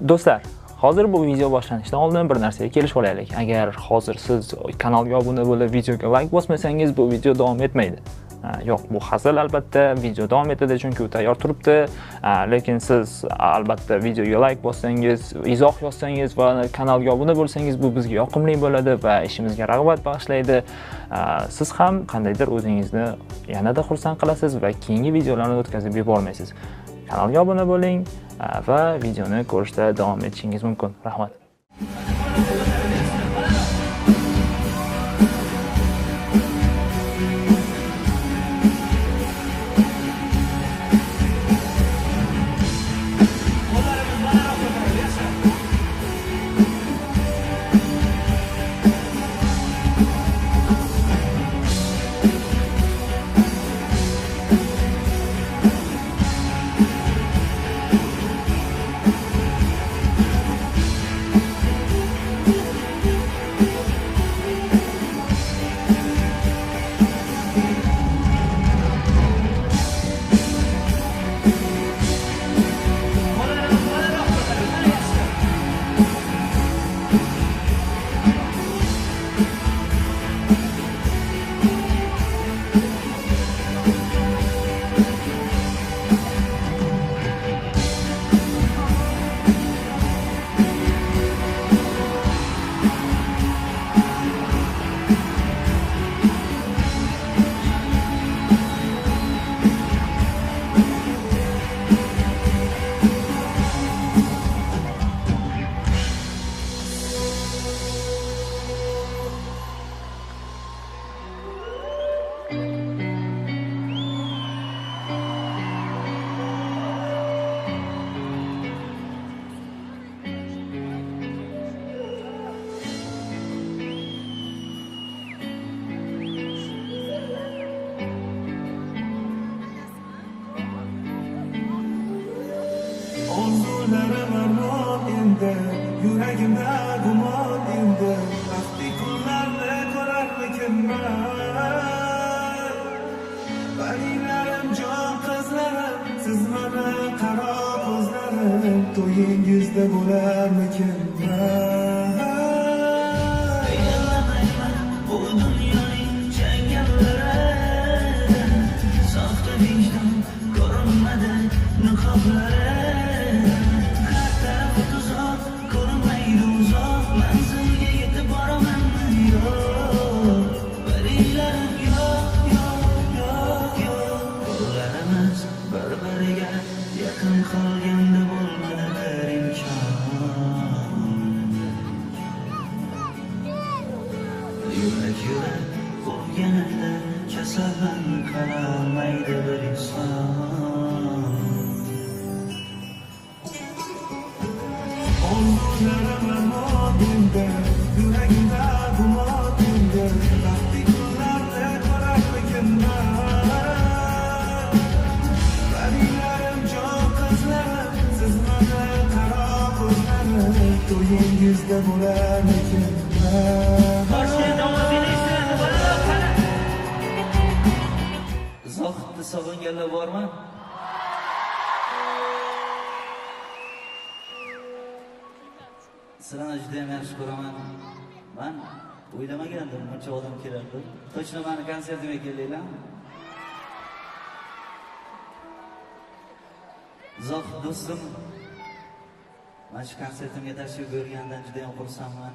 Do'stlar, hozir bu video boshlanishidan oldin bir narsaga kelishib olaylik. Agar hozir siz kanalga obuna bo'lib, videoga like bosmasangiz, bu video davom etmaydi. Yo'q, bu hazil albatta, video davom etadi chunki u tayyor turibdi. Lekin siz albatta videoga like bossangiz, izoh yozsangiz va kanalga obuna bo'lsangiz, bu bizga yoqimli bo'ladi va ishimizga rag'bat bag'ishlaydi. Siz ham qandaydir o'zingizni yanada xursand qilasiz va keyingi videolarni o'tkazib yubormaysiz. Kanalga obuna bo'ling va videoni ko'rishda davom etishingiz mumkin. Rahmat. Yuragimda gumon endi vaqti kunlarni ko'rarmikinman. Balilarim, jon qizlarim, siz mana qaro ko'zlarim, to'yingizda bo'larmikinman. Bu dunyoning changallari, soxta vijdon ko'rinmadi niqoblari. Yurak qo'yganida kasaldan qaramaydi bir inson. Orzularim modimda, yuragimda gumon endi vaqti kunlarni ko'rarmikinman. Balilarim, jon qizlarim, siz mana qaro ko'zlarim, to'yingizda bo'larmikinman. Zohidni sog'inganlar bormi? Sizlarni juda ham yaxshi ko'raman. Men o'ylamagandim buncha odam keladi. To'g'ri meni konsertimga keldinglar. Zohid do'stim, mana shu konsertimga tashrif buyurganidan juda ham xursandman.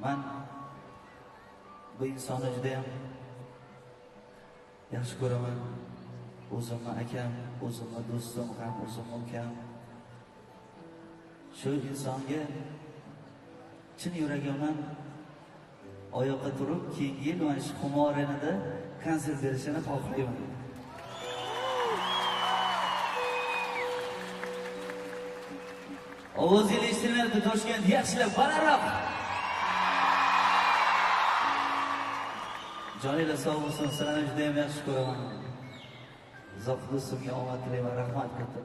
Men bu insonni juda ham yaxshi ko'raman. O'zimni akam, o'zimni do'stim ham, o'zimni ukam. Shu insonga chin yuragimdan oyoqqa turib, keyingi yil mana shu Humo arenada konsert berishini xohlayman. Ovozingizni eshitmayapti Toshkent, yaxshilab balandroq. Joninglar sog' bo'lsin, sizlarni juda ham yaxshi ko'raman. Zohid do'stimga omad tilayman, rahmat katta.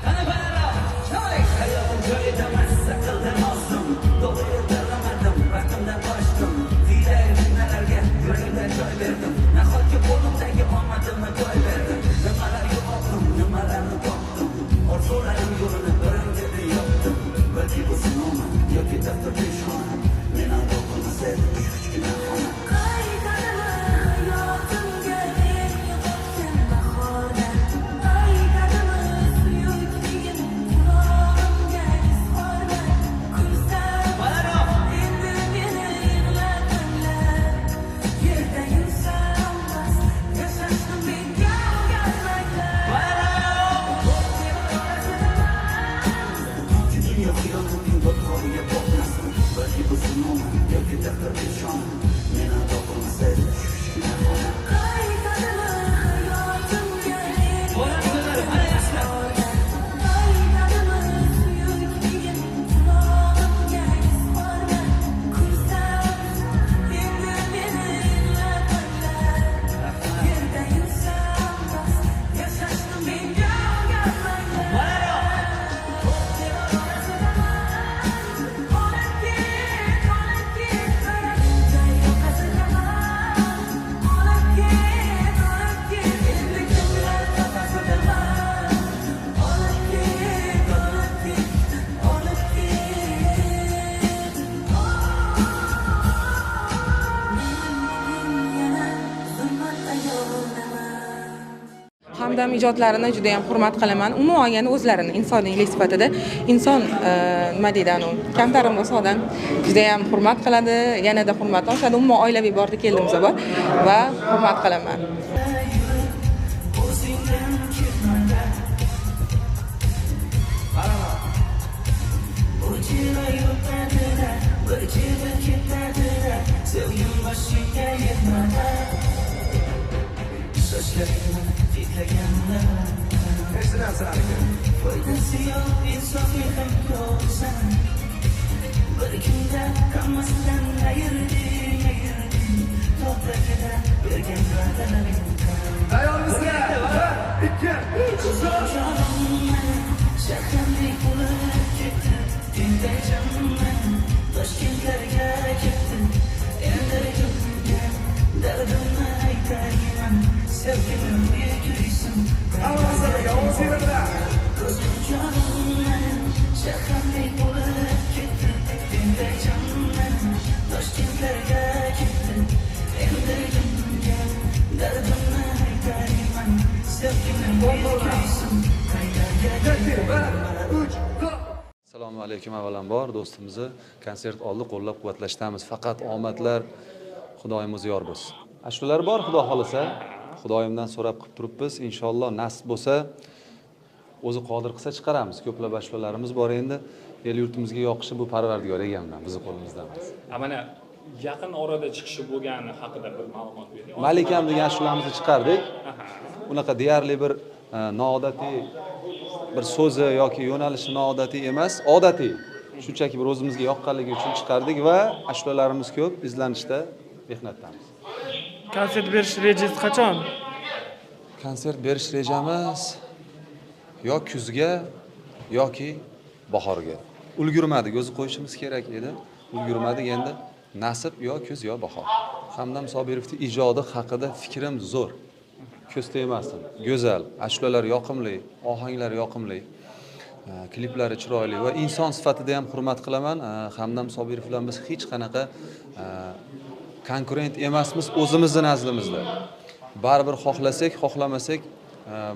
Qani balandroq, joy. Hayotim joyida massa qildim ozdim, to'g'ri yo'lda Hamdam ijodlarini juda ham hurmat qilaman. Umuman olganda o'zlarini insoniylik sifatida inson nima deydi anu kamtarim bo'lsa odam juda ham hurmat qiladi, yanada hurmat oshadi. Umuman oilaviy bordi keldimiz bor va hurmat qilaman. Assalomu alaykum. Avvalambor do'stimizni konsert oldi qo'llab-quvvatlashdamiz. Faqat omadlar Xudoyimiz yor bo'lsin. Ashulalar bor, Xudo xolisa. Xudoyimdan so'rab qilib turibmiz. Inshaalloh nasib bo'lsa, o'zi qodir qilsa chiqaramiz. Ko'plab ashulalarimiz bor endi. El yurtimizga yoqishi bu Parvardigor egamdan, bizning qo'limizdan emas. Mana yaqin orada chiqishi bo'lgani haqida bir ma'lumot bering. Malikam degan ashulamizni chiqardik. Unaqa deyarli bir noodatiy bir so'zi yoki yo'nalishi noodatiy emas, odatiy. Shunchaki bir o'zimizga yoqqanligi uchun chiqardik va ashulalarimiz ko'p, izlanishda mehnatdamiz. Konsert berish rejangiz qachon? Konsert berish rejamiz yo kuzga yoki bahorga. Ulgurmadik, o'zi qo'yishimiz kerak edi. Ulgurmadik, endi nasib yo kuz yo bahor. Hamdam Sobirovning ijodi haqida fikrim zo'r. Ko'z tegmasin. Go'zal, ashulalar yoqimli, ohanglar yoqimli, kliplari chiroyli va inson sifatida ham hurmat qilaman. Hamdam Sobirov bilan biz hech qanaqa konkurent emasmiz o'zimizning nazdimizda. Baribir xohlasak, xohlamasak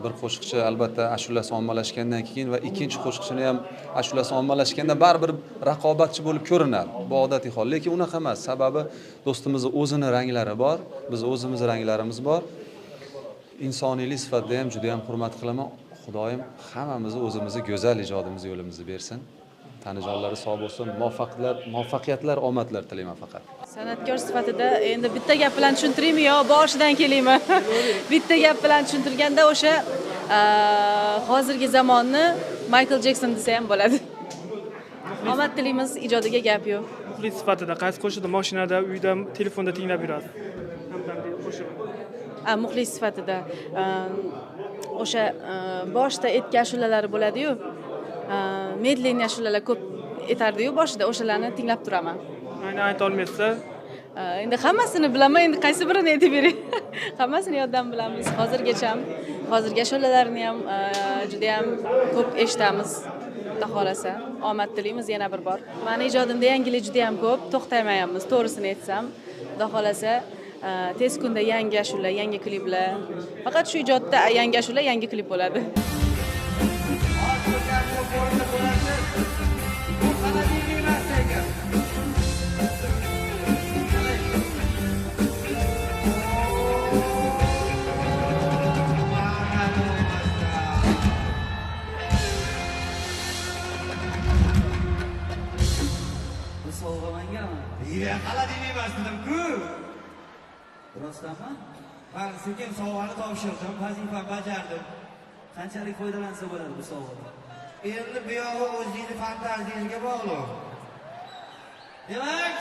bir qo'shiqchi albatta ashulasi ommalashgandan keyin va ikkinchi qo'shiqchini ham ashulasi ommalashganda baribir raqobatchi bo'lib ko'rinadi. Bu odatiy hol, lekin unaqa emas. Sababi do'stimizning o'zining ranglari bor, biz o'zimizning ranglarimiz bor. İnsoniylik sifatida ham juda ham hurmat qilaman. Xudoyim hammamizni o'zimizni go'zal ijodimizni yo'limizni bersin. Tanijonlari sog' bo'lsin, muvaffaqiyatlar, omadlar tilayman faqat. San'atkor sifatida endi bitta gap bilan tushuntiraymi yo boshidan kelaymi? Bitta gap bilan tushuntirganda o'sha hozirgi zamonni Michael Jackson desa ham bo'ladi. Omad tilaymiz, ijodiga gap yo'q. Muxlis sifatida qaysi qo'shiqni mashinada, uyda, telefonda tinglab yurasiz? Hamdam qo'shiq. Muxlis sifatida o'sha boshda aytgan ashulalari bo'ladi-yu, medlen ashulalar ko'p aytardi-yu boshida, o'shalarni tinglab turaman. Ayni ayta olmaysiz? Endi hammasini bilaman, endi qaysi birini aytib beray? Hammasini yoddan bilamiz. Hozirgacha hozirgi ashulalarni ham juda ham ko'p eshitamiz. Xudo xolasa. Omad tilaymiz yana bir bor. Meni ijodimda yangilik juda ham ko'p, to'xtamayapmiz, to'g'risini aytsam. Xudo xolasa, tez kunda yangi ashula, yangi kliplar. Faqat shu ijodda yangi ashula, yangi klip bo'ladi. Qaladining emas dedim-ku. Rostdanmi? Men sekin sovg'ani topshirdim, vazifamni bajardim. Qanchalik foydalansa bo'ladi bu sovg'adan? Endi bu yog'i o'zingizni fantaziyangizga bog'liq. Demak,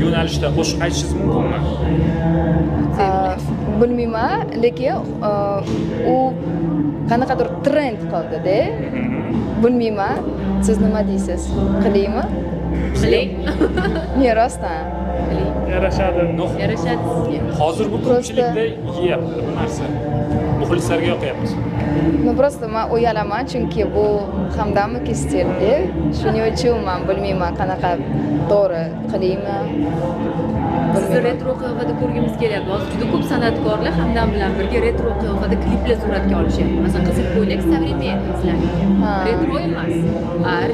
yo'nalishda qo'shiq aytishingiz mumkinmi? Bilmayman, lekin u qanaqadir trend qildi-da. Bilmayman, siz nima deysiz? Qilaymi? Qiling. Men rostdan. Yarashadi. Yarashadi sizga. Hozir bu ko'pchilikda yeyapti bu narsa. Muxlislarga yoqyapti. Men просто men o'yalaman, chunki bu hamdamniki stilda. Shuning uchun men bilmayman qanaqa to'g'ri qilaymi. Sizni retro qiyofada ko'rgimiz kelyapti. Hozir juda ko'p san'atkorlar hamdam bilan birga retro qiyofada kliplar suratga olishyapti. Masalan, qizil ko'ylak savremenniklar. Retro emas.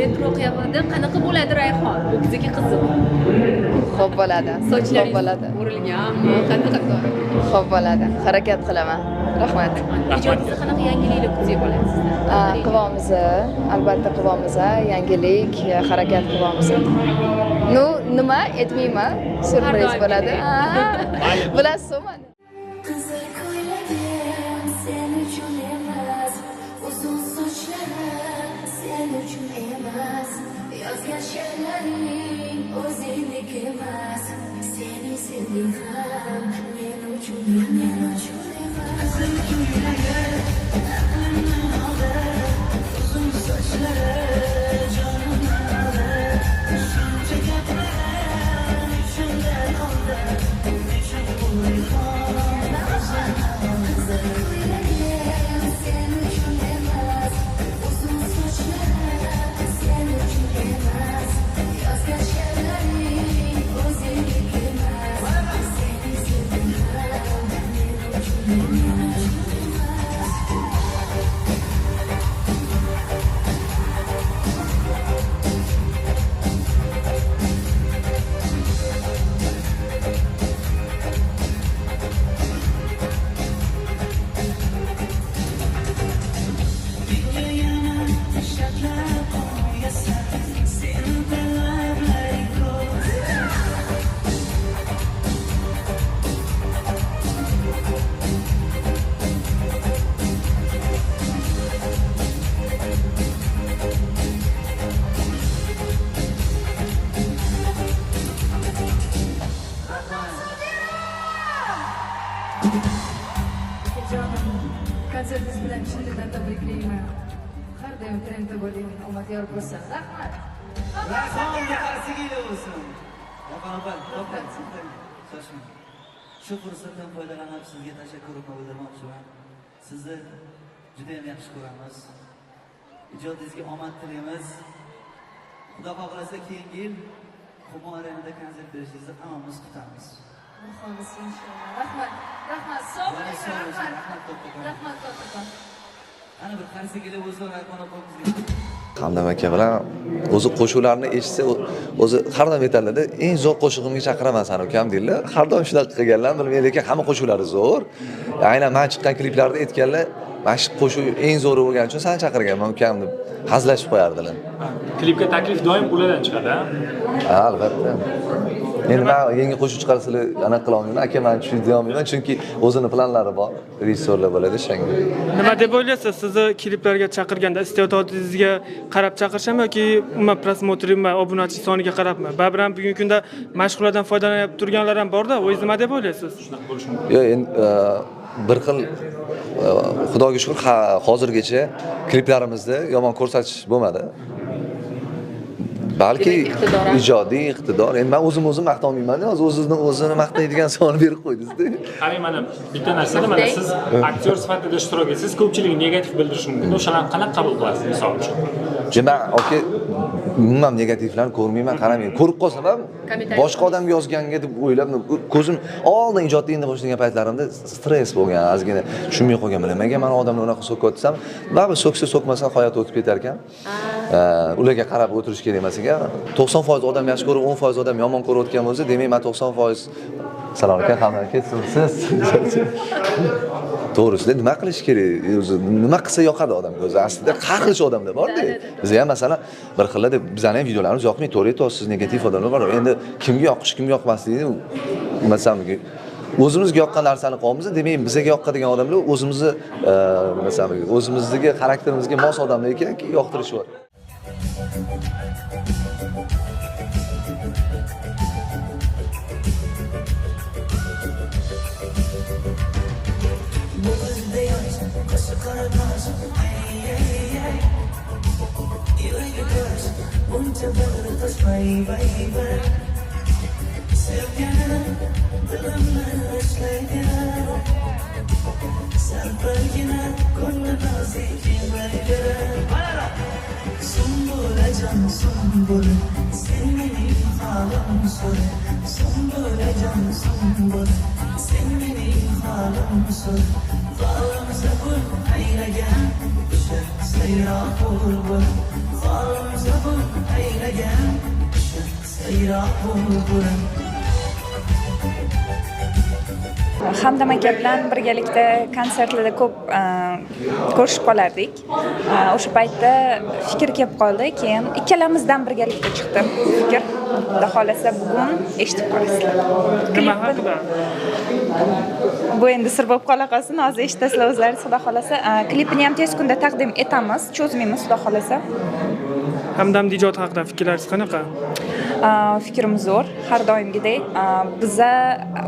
Retro qiyofada qanaqa bo'ladi Rayhon? Bu bizga qiziq. Xo'p bo'ladi. Sochlaringiz Xo'p bo'ladi. o'rilganmi? Qanaqa to'g'ri? Xo'p bo'ladi. Harakat qilaman. Rahmat. Ijodingizda qanaqa yangiliklar kutsak bo'ladi sizdan? Qilamiz, albatta qilamiz, yangilik, harakat qilamiz. Nu, nima aytmayman, surpriz bo'ladi. Bilasizmi? Qizil ko'ylagim sen uchun emas, uzun sochlarim sen uchun emas, yozgan she'rlaring o'zingniki emas, seni sevdim ham men uchun emas. Qizil ko'ylagim aqlimni oldi, uzun sochlarim jonimni oldi, shuncha gaplar ichimdan oldi, nechun bu Konsertingiz bilan chindan tabriklayman. Har doim trendda bo'ling, omad yor bo'lsin. Rahmat. Rahmat yaxshigina bo'lsin. Opa, shoshmang. Shu fursatdan foydalanib sizga tashakkurimni bildirmoqchiman. Sizni juda ham yaxshi ko'ramiz. Ijodingizga omad tilaymiz. Xudo xohlasa keyingi yil Humo Arenada konsert berishingizni hammamiz kutamiz. Xolos inshaalloh. Rahmat. Rahmat. Sog' bo'ling. Rahmat kattakon. Ana bir qarsa kelib o'zini aytgan opamizga. Hamdam aka bilan o'zi qo'shuqlarni eshitsa, o'zi har doim aytadilar, eng zo'r qo'shig'imga chaqiraman seni ukam deydilar. Har doim shunaqa qilganlar, bilmayman, lekin hamma qo'shuqlari zo'r. Aynan men chiqqan kliplarda aytganlar, mana shu qo'shiq eng zo'ri bo'lgani uchun seni chaqirganman ukam deb hazillashib qo'yardilar. Klipga taklif doim ulardan chiqadi, ha? Albatta. Endi men yangi qo'shiq chiqarsizlar, ana qila olmayman, aka men tushunib olmayman, chunki o'zini planlari bor, rejissyorlar bo'ladi shunga. Nima deb o'ylaysiz? Sizni kliplarga chaqirganda iste'dodingizga qarab chaqirishmi yoki umuman prosmotrmi, obunachi soniga qarabmi? Baribir ham bugungi kunda mashhurlardan foydalanib turganlar ham bor-da, o'zingiz nima deb o'ylaysiz? Shunaqa bo'lishi mumkin. Yo'q, endi bir xil Xudoga shukr, hozirgacha kliplarimizda yomon ko'rsatish bo'lmadi. Balki ijodiy iqtidor. Endi men o'zim maqtolmayman, o'zini maqtaydigan savol berib qo'ydingiz-da. Qarang, mana bitta narsada mana siz aktyor sifatida ishtirok etsangiz, ko'pchilik negativ bildirishi mumkin. O'shalarni qanaqa qabul qilasiz, misol uchun? Men aka umuman negativlarni ko'rmayman, qaramayman. Ko'rib qolsam ham boshqa odamga yozganga deb o'ylab, ko'zim oldin ijodga endi boshlagan paytlarimda stress bo'lgan, ozgina tushunmay qolganman. Nimaga men odamni unaqa so'kyotsam, baribir so'ksa hayot o'tib ketar ekan. Ularga qarab o'tirish kerak emas ekan. 90% odam yaxshi ko'rib, 10% odam yomon ko'rayotgan bo'lsa, demak men 90%. Salom aka, hamma ketsinsiz. To'g'risida nima qilish kerak? O'zi nima qilsa yoqadi odamga o'zi. Aslida har xil odamlar bor-da. Bizga ham masalan bir xillar deb bizning ham videolarimiz yoqmay, to'g'ri aytasiz, negativ odamlar bor. Endi kimga yoqish, kimga yoqmasligini masalan o'zimizga yoqqan narsani qilamiz, demak bizga yoqqadigan odamlar o'zimizni masalan o'zimizga xarakterimizga mos odamlar ekanki, yoqtirishyapti. Hamdam aka bilan birgalikda konsertlarda ko'p ko'rishib qolardik. O'sha paytda fikr kelib qoldi, keyin ikkalamizdan birgalikda chiqdi fikr. Xudo xolasa bugun eshitib qolasizlar. Nima haqida? Bu endi sir bo'lib qola qolsin, hozir eshitasizlar o'zlaringiz. Xudo xolasa klipini ham tez kunda taqdim etamiz, cho'zmaymiz, xudo xolasa. Hamdam ijod haqida fikrlaringiz qanaqa? Fikrimiz zo'r, har doimgidek. Biza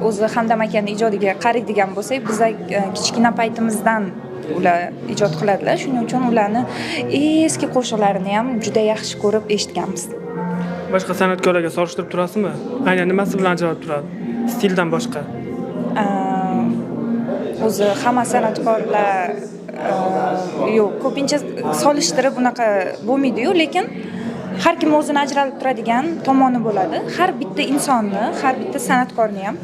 o'zi Hamdam akaning ijodiga qaraydigan bo'lsak, biza kichkina paytimizdan ular ijod qiladilar. Shuning uchun ularni eski qo'shiqlarini ham juda yaxshi ko'rib eshitganmiz. Boshqa san'atkorlarga solishtirib turasizmi? Aynan nimasi bilan ajralib turadi? Stildan boshqa. O'zi hamma san'atkorlar yo'q, ko'pincha solishtirib bunaqa bo'lmaydi-yu, lekin har kim o'zini ajralib turadigan tomoni bo'ladi. Har bitta insonni, har bitta san'atkorni ham,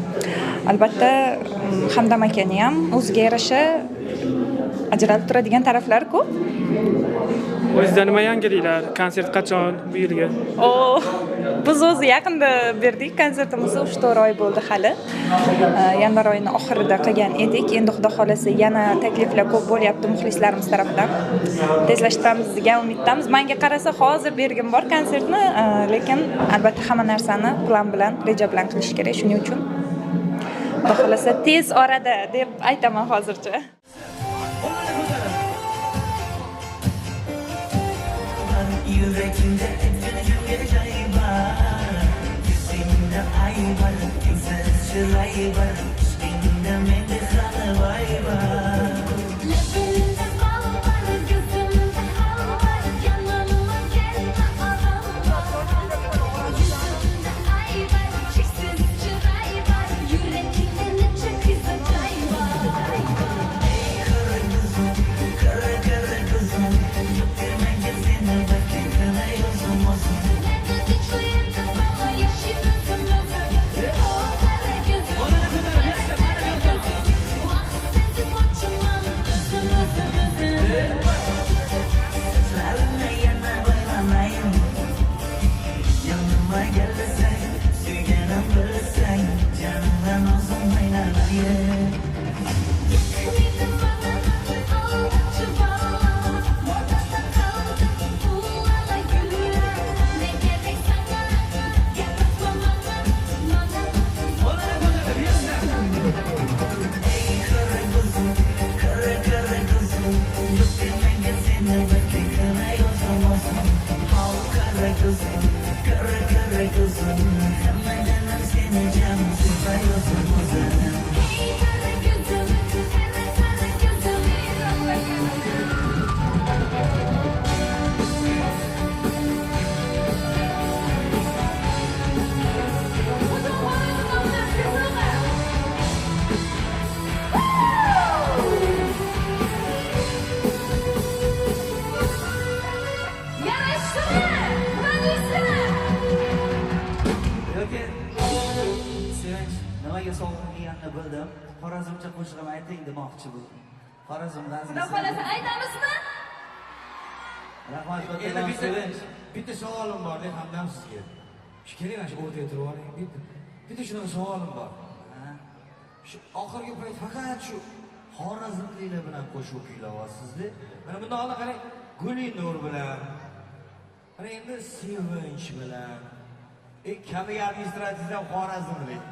albatta Hamdam akani ham o'ziga yarasha ajralib turadigan taraflari ko'p. O'zingizda nima yangiliklar? Konsert qachon bu yilga? Biz o'zi yaqinda berdik konsertimizni, 3-4 oy bo'ldi hali. Yanvar oyining oxirida qilgan edik. Endi xudo xolasa yana takliflar ko'p bo'lyapti muxlislarimiz tomonidan. Tezlashtiramiz degan umiddamiz. Menga qarasa hozir bergim bor konsertni, lekin albatta hamma narsani plan bilan, reja bilan qilish kerak. Shuning uchun xudo xolasa tez orada deb aytaman hozircha. Yüreğimde etkileyen şey var, yüzümde ay var, güzel çıray var, üstünde medihane vay var. Lübümde bal var, gözümde hal var, yanıma gelme aram var. Yüzümde ay var, çiksiz çıray var, yüreğimde neçe kızacay var. Ey kara kızım, kara kara kızım, çok demek seni bakayım. Kara kara ko'zim hammadan seni jam va yozim o'zim kara ko'zim kara ko'zim Sevinch, nimaga sog'inganini bildim. Xorazmcha qo'shig'im ayting demoqchi bo'ldim. Xorazmdan aziz. Xudo xolasa aytamizmi? Rahmat Endi Sevinch. bitta savolim bor deb hamdam sizga. Shu keling shu o'rtaga turib oling. Bitta shunaqa savolim bor. Shu oxirgi payt faqat shu xorazmliklar bilan qo'shiq kuylayapsiz-da. Mana bundoqlar qarang, Gulinur bilan, mana endi Sevinch bilan, kamiga administratsiyadan xorazmlik.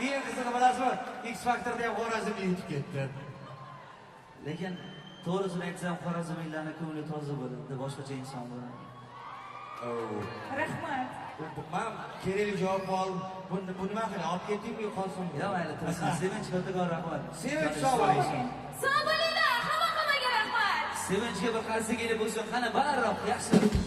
Eng qizig'i bilasizmi? X Factorda ham xorazmlik yutib ketdi. Lekin to'g'risini aytsam, xorazmliklarning ko'ngli toza bo'ladi, boshqacha inson bo'ladi. Rahmat. Men kerakli javob oldim. Buni nima qilay? Olib ketdingmi yo qolsin? Yo'q, mayli, tursin. Sevinch kattakon rahmat. Sevinch sog' bo'ling. Sog' bo'linglar, hammaga rahmat. Sevinchga bir qarsa kelib bo'lsin, qani balandroq, yaxshi.